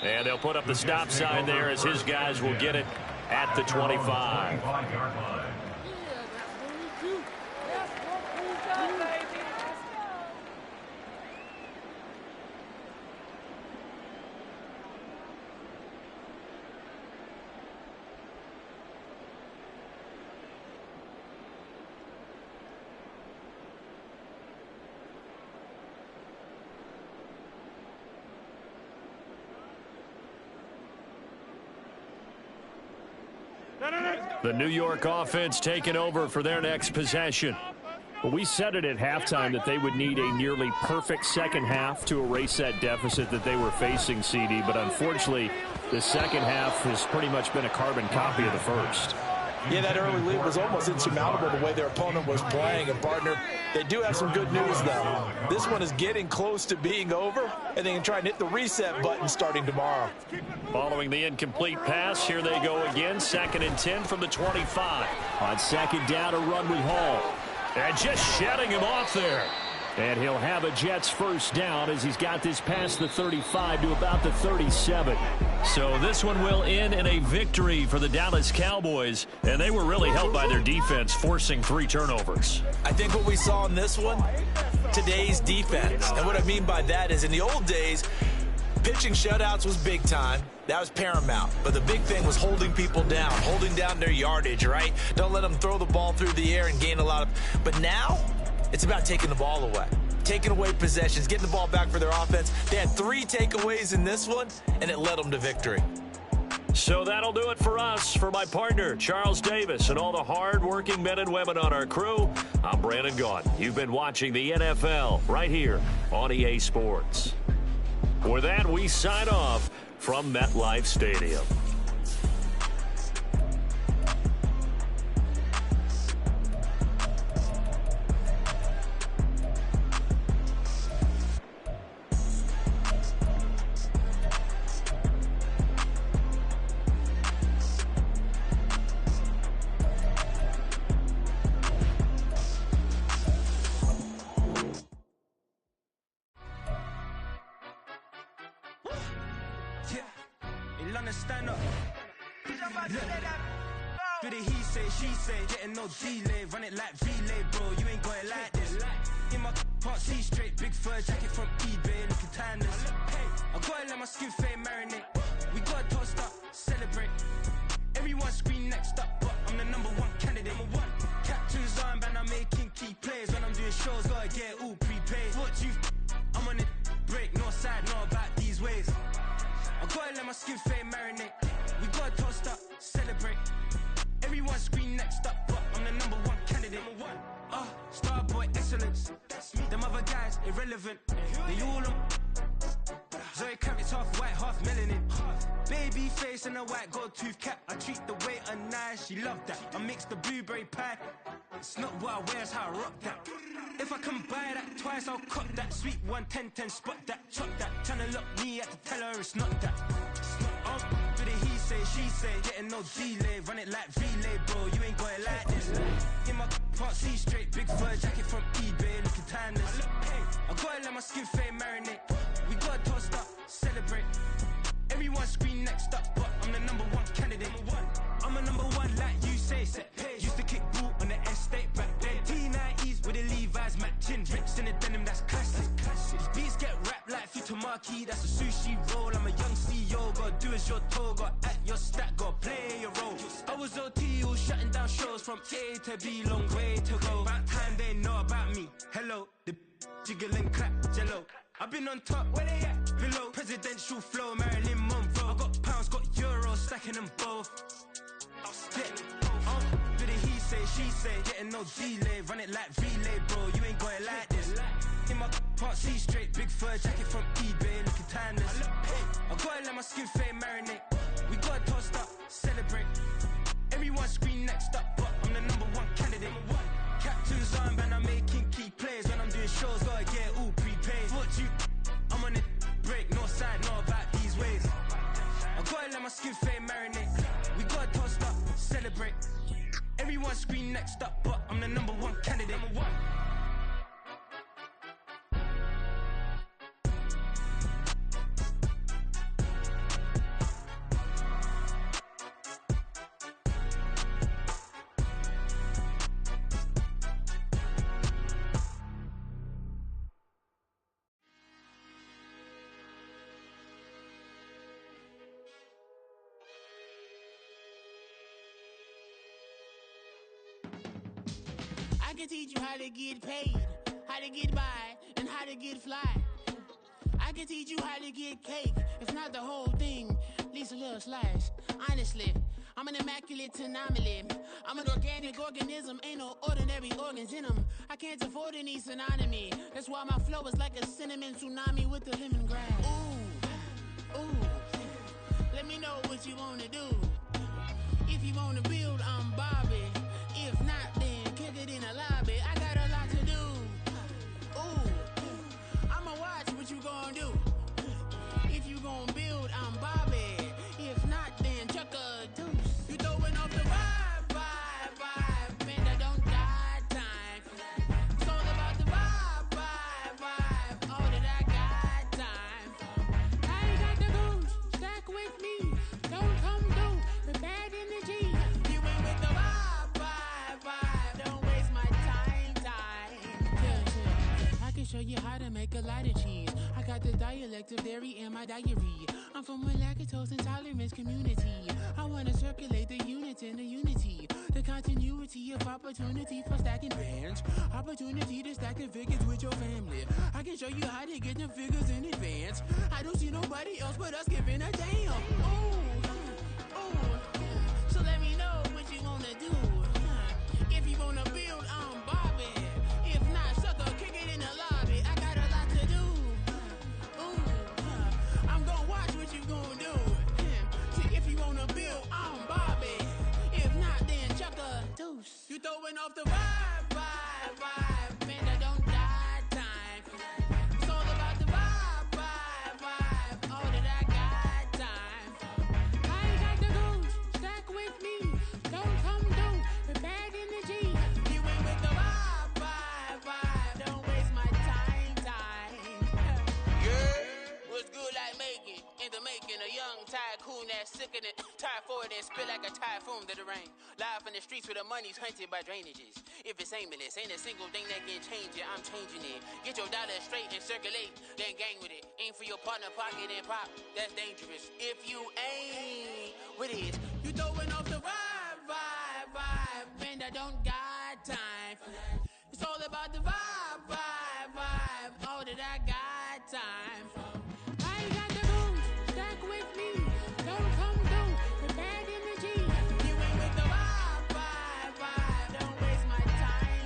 And they'll put up the stop sign there as his guys will get it at the 25. The New York offense taking over for their next possession. Well, we said it at halftime that they would need a nearly perfect second half to erase that deficit that they were facing, CD. But unfortunately, the second half has pretty much been a carbon copy of the first. Yeah, that early lead was almost insurmountable the way their opponent was playing. And, partner, they do have some good news, though. This one is getting close to being over, and they can try and hit the reset button starting tomorrow. Following the incomplete pass, here they go again. 2nd and 10 from the 25. On 2nd down, a run with Hall. And just shutting him off there. And he'll have a Jets first down as he's got this past the 35 to about the 37. So this one will end in a victory for the Dallas Cowboys. And they were really helped by their defense, forcing 3 turnovers. I think what we saw in this one, today's defense. And what I mean by that is in the old days, pitching shutouts was big time. That was paramount. But the big thing was holding people down, holding down their yardage, right? Don't let them throw the ball through the air and gain a lot of... But now, it's about taking the ball away. Taking away possessions, getting the ball back for their offense. They had 3 takeaways in this one, and it led them to victory. So that'll do it for us. For my partner, Charles Davis, and all the hard-working men and women on our crew, I'm Brandon Gaudin. You've been watching the NFL right here on EA Sports. With that, we sign off from MetLife Stadium. Stand up. Do the he say, she say, getting no delay, run it like relay, bro. You ain't got it like this. In my can't see straight, big fur jacket from eBay, looking timeless. I gotta let my skin fade marinate. We gotta toast up, celebrate. Everyone scream next up, but I'm the #1 candidate. Captain's armband, I'm making key plays. When I'm doing shows, gotta get all prepaid. What you? I'm on it, break, no side, no about these ways. I gotta let my skin fade marinate. We gotta toast up, celebrate. Everyone scream next up, but I'm the #1 candidate. Starboy excellence. Them other guys irrelevant. They all on. Zoe Kravitz half white, half melanin. Baby face and a white gold tooth cap. I treat the waiter nice, she loved that. I mix the blueberry pie. It's not what I wear, it's how I rock that. If I can buy that twice, I'll cut that. Sweet 110, spot that, chop that. Tryna lock me, I have to tell her it's not that. Do the he say, she say, getting no delay, run it like relay, bro. You ain't got it like this. In my can't see straight, big fur jacket from eBay, looking timeless. I gotta let my skin fade marinate. We gotta toast up, celebrate. Everyone scream next up, but I'm the #1 candidate. I'm a #1 like you say, set pace. Used to kick ball on the estate back then. T90s with the Levi's matching. Rips in the denim, that's classic. These beats get wrapped like Futamaki, that's a sushi roll. I'm a young CEO, gotta do as you're told. Gotta act your stat, gotta play your role. I was OT, all shutting down shows from A to B, long way to go. About time they know about me. Hello, the jiggle and clap, jello. I've been on top, where they at? Below, presidential flow, Marilyn Monroe. I got pounds, got euros, stacking them both. Do the he say, she say, getting no delay, run it like relay, bro. You ain't got it like this. In my can't see straight, big fur jacket from eBay, looking timeless. I gotta let my skin fade marinate. We gotta toast up, celebrate. Everyone scream next up, but I'm the #1 candidate. Captain's armband, I'm making key plays. When I'm doing shows, gotta get all prepaid. What you? I'm on it, break, no side, no about these ways. I gotta let my skin fade marinate. We gotta toast up, celebrate. Everyone scream next up, but I'm the #1 candidate. I can teach you how to get paid, how to get by, and how to get fly. I can teach you how to get cake, if not the whole thing, at least a little slice. Honestly, I'm an immaculate anomaly. I'm an organic organism, ain't no ordinary organs in them. I can't afford any synonymy. That's why my flow is like a cinnamon tsunami with the lemongrass. Ooh, ooh, let me know what you wanna do. If you wanna build, I'm Bobby. If not, then kick it in the lobby. I got a lot to do. Ooh, I'ma watch what you gon' do. If you gon' build, I'm Bobby. If not, then chuck a deuce. You throwing off the vibe, man, I don't die time. It's all about the vibe, you how to make a lot of cheese. I got the dialect of dairy in my diary. I'm from a lactose intolerance community. I wanna circulate the units in the unity. The continuity of opportunity for stacking bands. Opportunity to stack the figures with your family. I can show you how to get them figures in advance. I don't see nobody else but us giving a damn. Ooh. So let me know what you wanna do. If you wanna build, I'm Bobby. If not, sucker, kick it in the lobby. I got a lot to do. I'm gonna watch what you gonna do. See, if you wanna build, I'm Bobby. If not, then chuck a deuce. You throwing off the vibe. Man, I don't die time. It's all about the vibe. All that I got time. I ain't got the goose. Stack with me. Don't come through with bad energy. You ain't with the vibe. Don't waste my time. Yeah, what's good like making? In the making, a young tycoon that's sick in it. Tire forward and spit like a typhoon to the rain. Live in the streets where the money's hunted by drainages. If it's aimless, ain't a single thing that can change it. I'm changing it. Get your dollar straight and circulate, then gang with it. Aim for your partner, pocket and pop. That's dangerous. If you ain't with it, you throwing off the vibe. Man, I don't got time for that. It's all about the vibe. All that I got time for. I ain't got the rules. Stack with me. Don't come through with bad energy. You ain't with the vibe. Don't waste my time.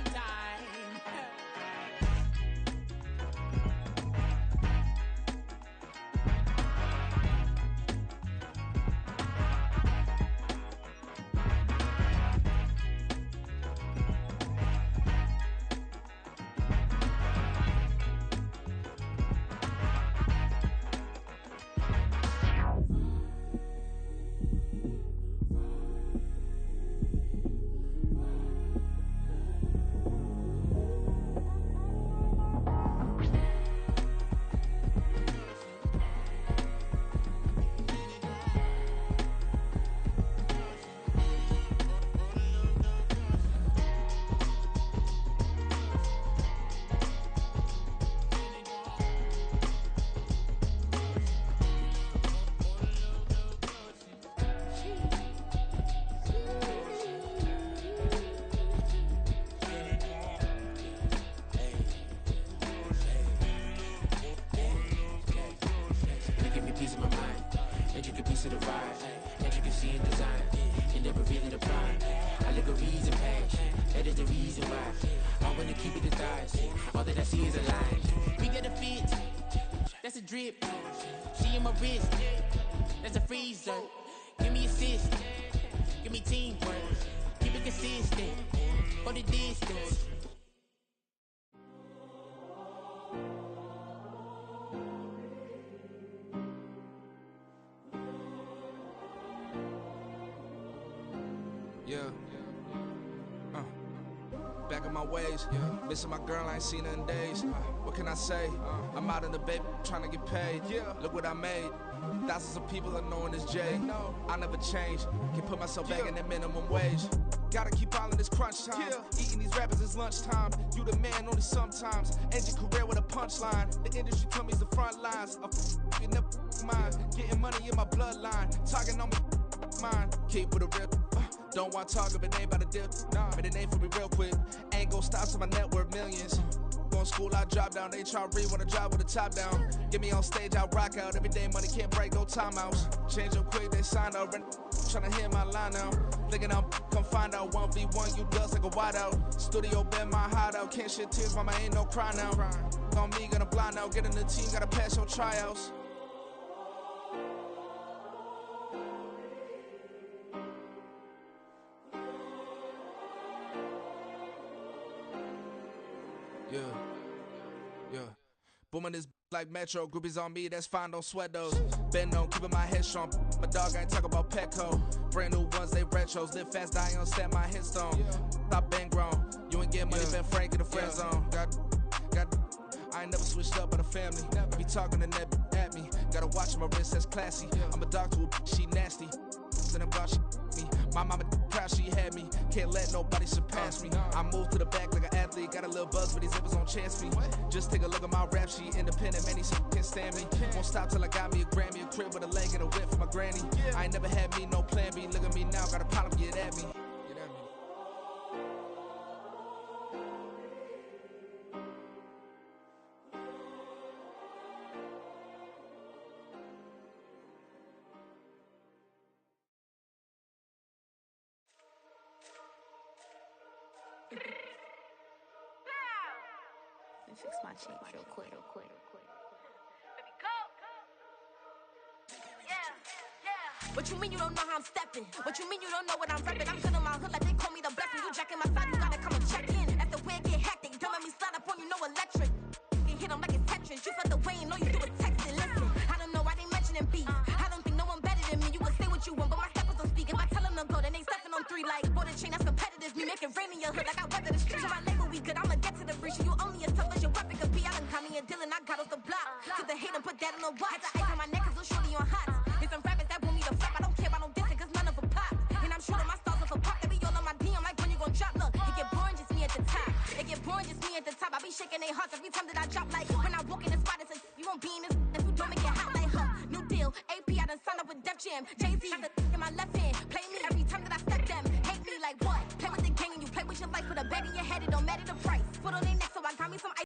That's a drip. She in my wrist. That's a freezer. Give me assist. Give me teamwork. Keep it consistent. For the distance. Yeah. Back in my ways, missing my girl, I ain't seen her in days. What can I say? I'm out in the baby, trying to get paid. Look what I made. Thousands of people are knowing this J. I never change. Can put myself back in that minimum wage. Gotta keep all in this crunch time. Eating these rappers is lunchtime. You the man only sometimes. End your career with a punchline. The industry told me it's the front lines. You never mind. Getting money in my bloodline. Talking on me, mine. Keep with a real. Don't want to talk if it ain't about a dip. Made a name for me real quick. Ain't gon' stop till my net worth millions. Going school, I drop down. They try to read when I drop with the top down. Get me on stage, I rock out. Every day money can't break, no timeouts. Change up quick, they sign up. Tryna hear my line now. Thinking I'm come find out 1v1, you dust like a wideout. Studio been my hideout. Can't shed tears, mama ain't no cry now. On me, gonna blind out. Get in the team, gotta pass your tryouts. Yeah. Booming this like Metro. Groupies on me, that's fine, don't sweat those. Been on, keeping my head strong. My dog ain't talk about Petco. Brand new ones, they retros. Live fast, die on, set my headstone. Stop been grown. You ain't get money, been frank in the friend zone. Got. I ain't never switched up on the family. Be talking to that at me. Gotta watch my wrist, that's classy. I'm a dog to a she nasty. Then I'm glad she me. My mama proud she had me. Can't let nobody surpass me. I move to the back like an athlete. Got a little buzz, but these zippers on chance me. Just take a look at my rap sheet. Independent, man, these can't stand me. Won't stop till I got me a Grammy, a crib with a leg and a whip for my granny. I ain't never had me no plan B. Look at me now, got a problem, get at me. Let me fix my cheek real quick. Baby, go. Yeah. What you mean you don't know how I'm stepping? What you mean you don't know what I'm repping? I'm good in my hood like they call me the blessing. You jacking my side, you gotta come and check in. That's the way it get hectic. Don't let me slide up on you, no electric. You hit them like it's Tetris. You felt the way and all you do is text it. Listen, I don't know why they mentioning beef. I don't think no one better than me. You can say what you want, but my steppers don't speak. If I tell them to go, then they stepping on 3 like border chain. That's competitive. Me making rain in your hood like I weather the street. So my label we good. I'ma get to the breach. You only as tough as your weapon could be. I done call me a Dylan. I got off the block. Took the hate and put that on the watch. Had the ice on my neck 'cause little shorty on hot. There's some rappers that want me to flop. I don't care about no dissing 'cause none of them pop. And I'm shooting my stars off a pop. They be all on my DM like when you gon' drop. Look, it get boring just me at the top. It get boring just me at the top. I be shaking their hearts every time that I drop. Like when I walk in the spot, it's a you won't be in this if you don't make it hot like new deal. AP, I done signed up with Def Jam. Jay-Z got the in my left hand. Play me every time that I step them. Hate me like what? Play with the gang and you play with your life. Put a bag in your head, it don't matter the price. Put on their neck, so I got me some ice.